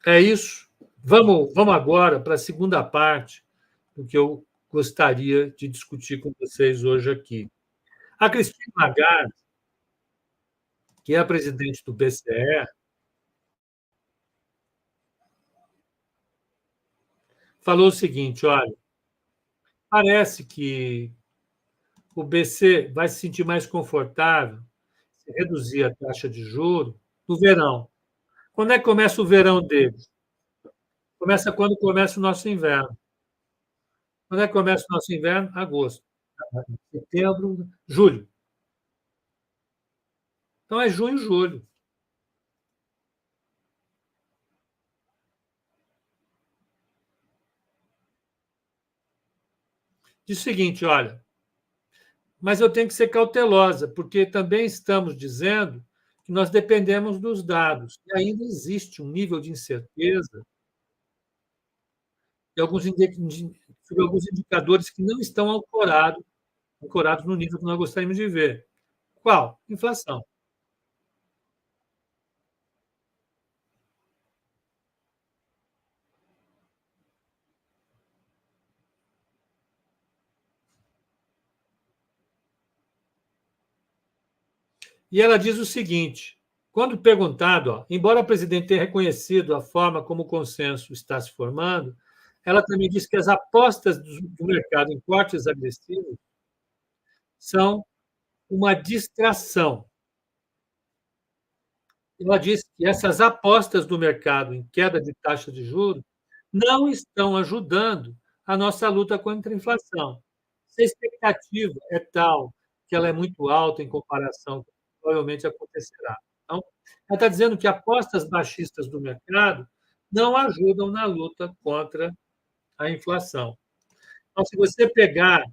É isso. Vamos agora para a segunda parte do que eu gostaria de discutir com vocês hoje aqui. A Christine Lagarde, que é a presidente do BCE, falou o seguinte: olha, parece que o BC vai se sentir mais confortável se reduzir a taxa de juros no verão. Quando é que começa o verão deles? Começa quando começa o nosso inverno. Quando é que começa o nosso inverno? Agosto, setembro, julho. Então é junho, julho. Diz o seguinte: olha, mas eu tenho que ser cautelosa, porque também estamos dizendo que nós dependemos dos dados. E ainda existe um nível de incerteza e sobre alguns indicadores que não estão ancorados no nível que nós gostaríamos de ver. Qual? Inflação. E ela diz o seguinte: quando perguntado, ó, embora a presidente tenha reconhecido a forma como o consenso está se formando, ela também diz que as apostas do mercado em cortes agressivos são uma distração. Ela disse que essas apostas do mercado em queda de taxa de juros não estão ajudando a nossa luta contra a inflação. Se a expectativa é tal que ela é muito alta em comparação com o que provavelmente acontecerá. Então, ela está dizendo que apostas baixistas do mercado não ajudam na luta contra a inflação. Então, se você pegar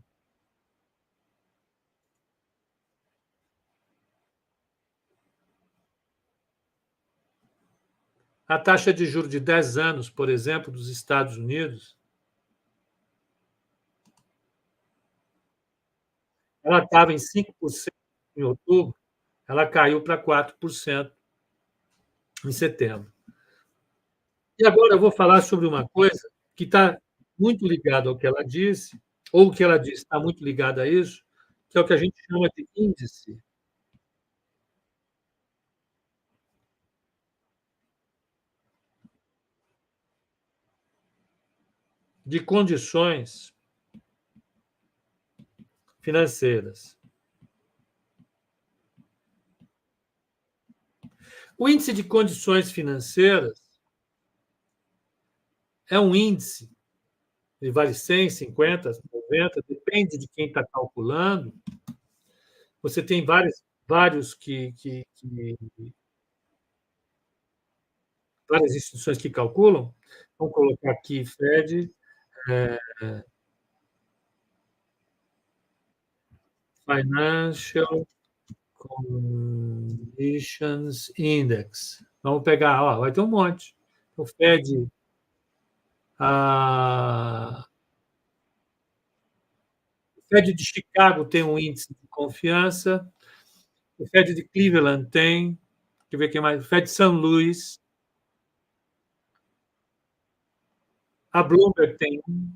a taxa de juros de 10 anos, por exemplo, dos Estados Unidos, ela estava em 5% em outubro, ela caiu para 4% em setembro. E agora eu vou falar sobre uma coisa que está muito ligada ao que ela disse, ou o que ela disse está muito ligado a isso, que é o que a gente chama de índice de condições financeiras. O índice de condições financeiras é um índice, ele vale 100, 50, 90, depende de quem está calculando. Você tem vários várias instituições que calculam. Vamos colocar aqui Fed, Financial Conditions Index. Vamos pegar, ó, vai ter um monte. O Fed, a, o Fed de Chicago tem um índice de confiança, o Fed de Cleveland tem, deixa eu ver quem mais, o Fed de São Luís, a Bloomberg tem um,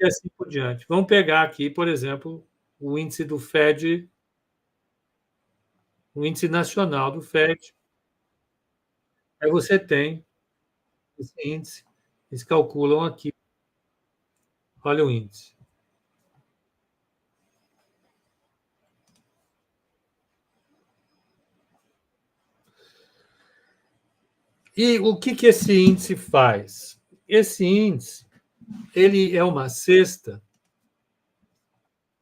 e assim por diante. Vamos pegar aqui, por exemplo, o índice do Fed, o índice nacional do Fed. Aí você tem esse índice, eles calculam aqui, olha o índice. E o que esse índice faz? Esse índice, ele é uma cesta,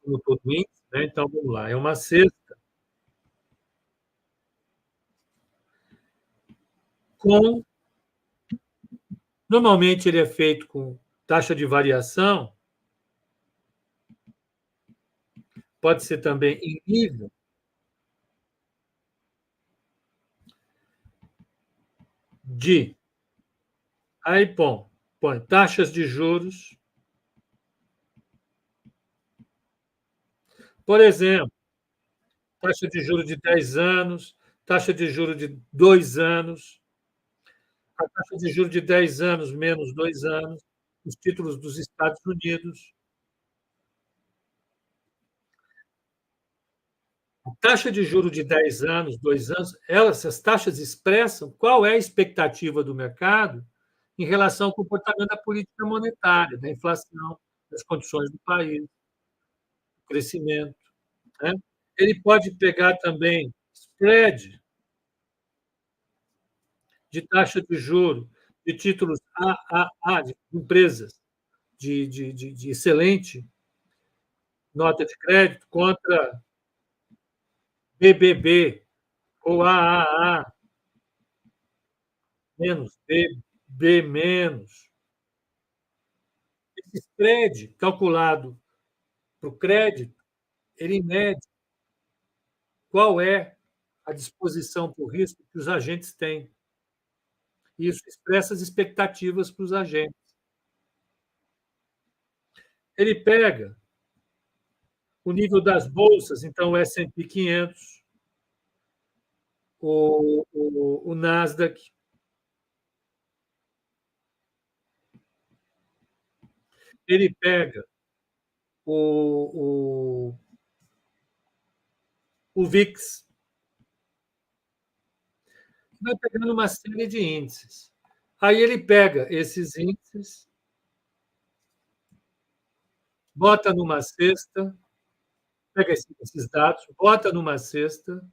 como todo índice, né? Então vamos lá, é uma cesta com, normalmente ele é feito com taxa de variação, pode ser também em nível de, aí põe taxas de juros, por exemplo, taxa de juros de 10 anos, taxa de juros de 2 anos, A taxa de juros de 10 anos menos 2 anos, os títulos dos Estados Unidos. A taxa de juro de 10 anos, 2 anos, elas essas taxas expressam qual é a expectativa do mercado em relação ao comportamento da política monetária, da inflação, das condições do país, do crescimento, né. Ele pode pegar também spread de taxa de juro de títulos AAA, de empresas de excelente nota de crédito contra BBB ou AAA menos, BB menos. Esse spread calculado para o crédito, ele mede qual é a disposição para o risco que os agentes têm. E isso expressa as expectativas para os agentes. Ele pega o nível das bolsas, então o S&P 500, o Nasdaq, ele pega o, o VIX, vai pegando uma série de índices. Aí ele pega esses índices, bota numa cesta, pega esses dados, bota numa cesta,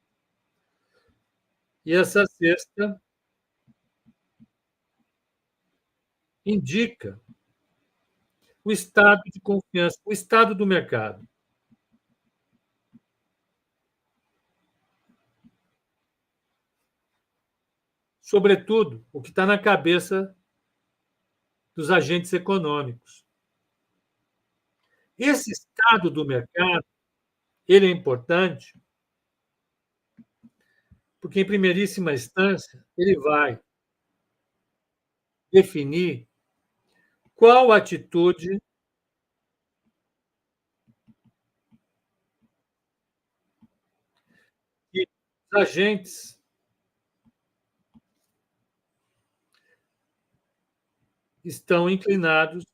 e essa cesta indica o estado de confiança, o estado do mercado. Sobretudo, o que está na cabeça dos agentes econômicos. Esse estado do mercado, ele é importante, porque, em primeiríssima instância, ele vai definir qual atitude que os agentes estão inclinados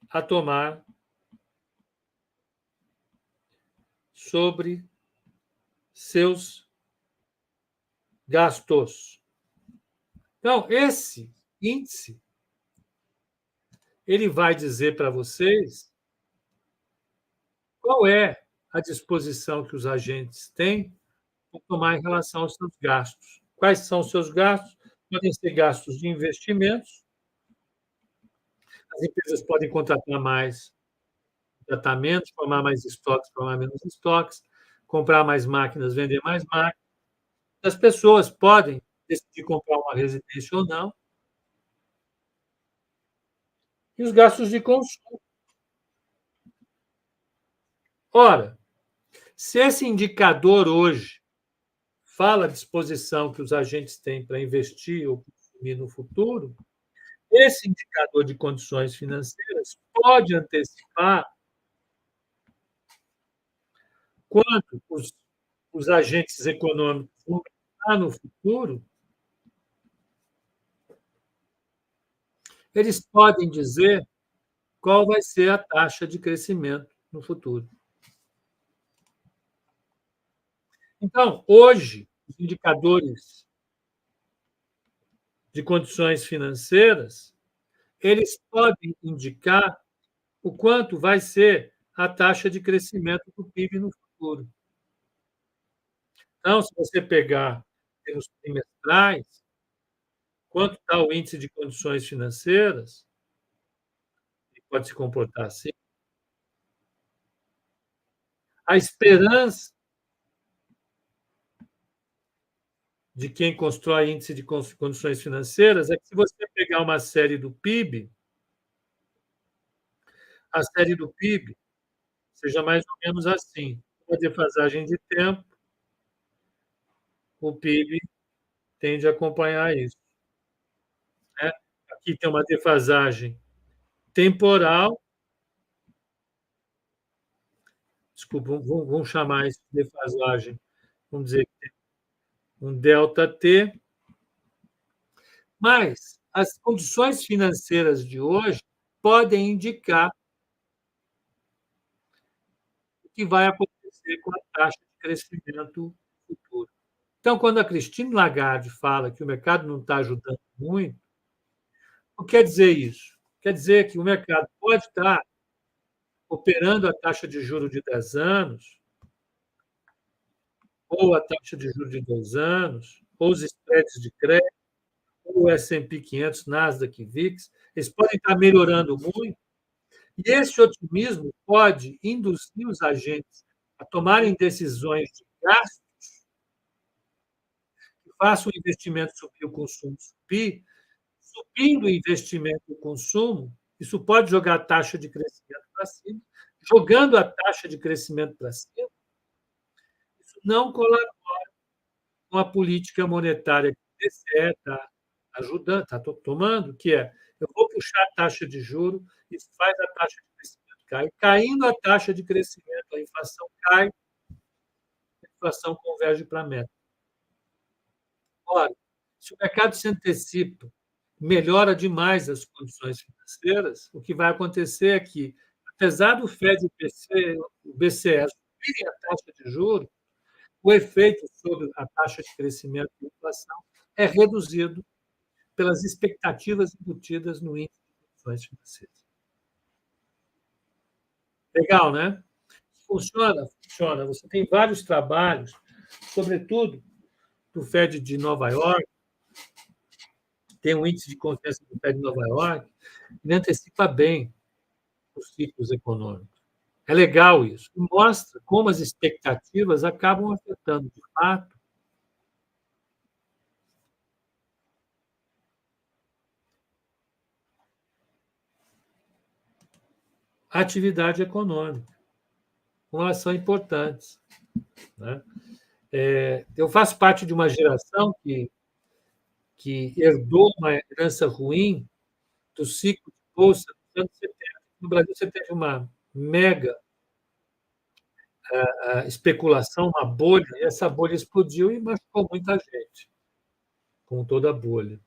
a tomar sobre seus gastos. Então, esse índice, ele vai dizer para vocês qual é a disposição que os agentes têm para tomar em relação aos seus gastos. Quais são os seus gastos? Podem ser gastos de investimentos, as empresas podem contratar mais, contratar menos, formar mais estoques, formar menos estoques, comprar mais máquinas, vender mais máquinas. As pessoas podem decidir comprar uma residência ou não, e os gastos de consumo. Ora, se esse indicador hoje fala a disposição que os agentes têm para investir ou consumir no futuro, esse indicador de condições financeiras pode antecipar quanto os agentes econômicos vão gastar no futuro, eles podem dizer qual vai ser a taxa de crescimento no futuro. Então, hoje, os indicadores de condições financeiras, eles podem indicar o quanto vai ser a taxa de crescimento do PIB no futuro. Então, se você pegar pelos trimestrais, quanto está o índice de condições financeiras, ele pode se comportar assim. A esperança de quem constrói índice de condições financeiras é que, se você pegar uma série do PIB, a série do PIB seja mais ou menos assim. Uma defasagem de tempo, o PIB tende a acompanhar isso, né. Aqui tem uma defasagem temporal, desculpa, vamos chamar isso de defasagem, vamos dizer, um delta T, mas as condições financeiras de hoje podem indicar o que vai acontecer com a taxa de crescimento futuro. Então, quando a Christine Lagarde fala que o mercado não está ajudando muito, o que quer dizer isso? Quer dizer que o mercado pode estar operando a taxa de juros de 10 anos, ou a taxa de juros de 2 anos, ou os spreads de crédito, ou o S&P 500, Nasdaq, VIX, eles podem estar melhorando muito, e esse otimismo pode induzir os agentes a tomarem decisões de gasto que façam o investimento subir, o consumo subir, subindo o investimento e o consumo, isso pode jogar a taxa de crescimento para cima. Jogando a taxa de crescimento para cima, isso não colabora com a política monetária que o BCE está ajudando, está tomando, que é: eu vou puxar a taxa de juros, isso faz a taxa de crescimento cair. Caindo a taxa de crescimento, a inflação cai, a inflação converge para a meta. Ora, se o mercado se antecipa, melhora demais as condições financeiras, o que vai acontecer é que, apesar do Fed e o BCE subirem a taxa de juros, o efeito sobre a taxa de crescimento e inflação é reduzido pelas expectativas embutidas no índice de condições financeiras. Legal, né? Funciona? Funciona. Você tem vários trabalhos, sobretudo do Fed de Nova York, tem um índice de confiança do Fed de Nova York, que antecipa bem os ciclos econômicos. É legal isso. E mostra como as expectativas acabam afetando, de fato, a atividade econômica. Como elas são importantes. Né? Eu faço parte de uma geração que herdou uma herança ruim do ciclo de bolsa dos anos 70. No Brasil, você teve uma mega especulação, uma bolha, e essa bolha explodiu e machucou muita gente, como toda bolha.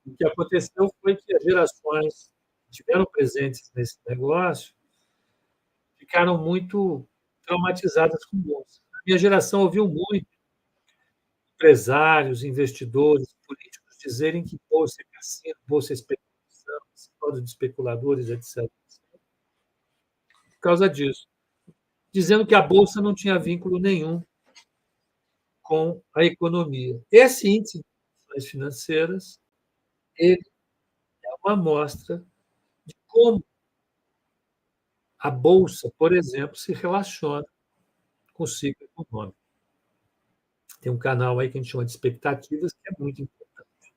O que aconteceu foi que as gerações que estiveram presentes nesse negócio ficaram muito traumatizadas com bolsa. A minha geração ouviu muito empresários, investidores, políticos dizerem que bolsa é cassino, bolsa é especulação, causa de especuladores, etc. Por causa disso. Dizendo que a bolsa não tinha vínculo nenhum com a economia. Esse índice de condições financeiras, ele é uma amostra de como a bolsa, por exemplo, se relaciona com o ciclo econômico. Tem um canal aí que a gente chama de expectativas, que é muito importante.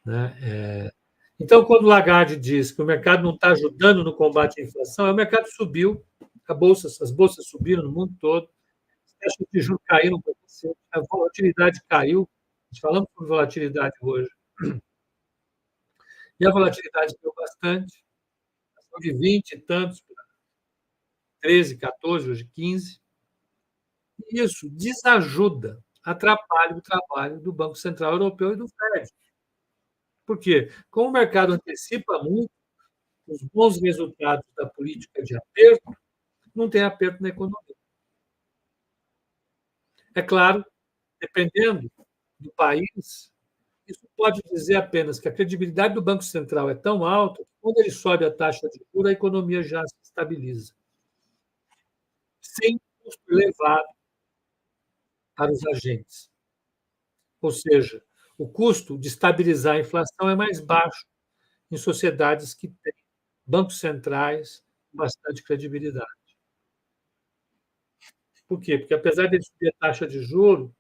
Né? Então, quando o Lagarde diz que o mercado não está ajudando no combate à inflação, o mercado subiu, as bolsas subiram no mundo todo, as taxas de juros caíram, a volatilidade caiu. Nós falamos sobre volatilidade hoje. E a volatilidade caiu bastante, passou de 20 e tantos para 13, 14, hoje 15. E isso desajuda, atrapalha o trabalho do Banco Central Europeu e do Fed. Por quê? Como o mercado antecipa muito os bons resultados da política de aperto, não tem aperto na economia. É claro, dependendo do país, isso pode dizer apenas que a credibilidade do Banco Central é tão alta que, quando ele sobe a taxa de juros, a economia já se estabiliza, sem custo elevado para os agentes. Ou seja, o custo de estabilizar a inflação é mais baixo em sociedades que têm bancos centrais com bastante credibilidade. Por quê? Porque, apesar de subir a taxa de juros,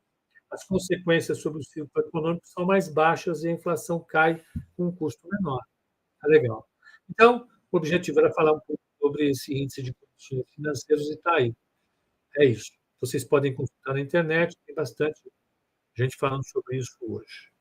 as consequências sobre o ciclo econômico são mais baixas e a inflação cai com um custo menor. Tá legal. Então, o objetivo era falar um pouco sobre esse índice de condições financeiros e está aí. É isso. Vocês podem consultar na internet, tem bastante gente falando sobre isso hoje.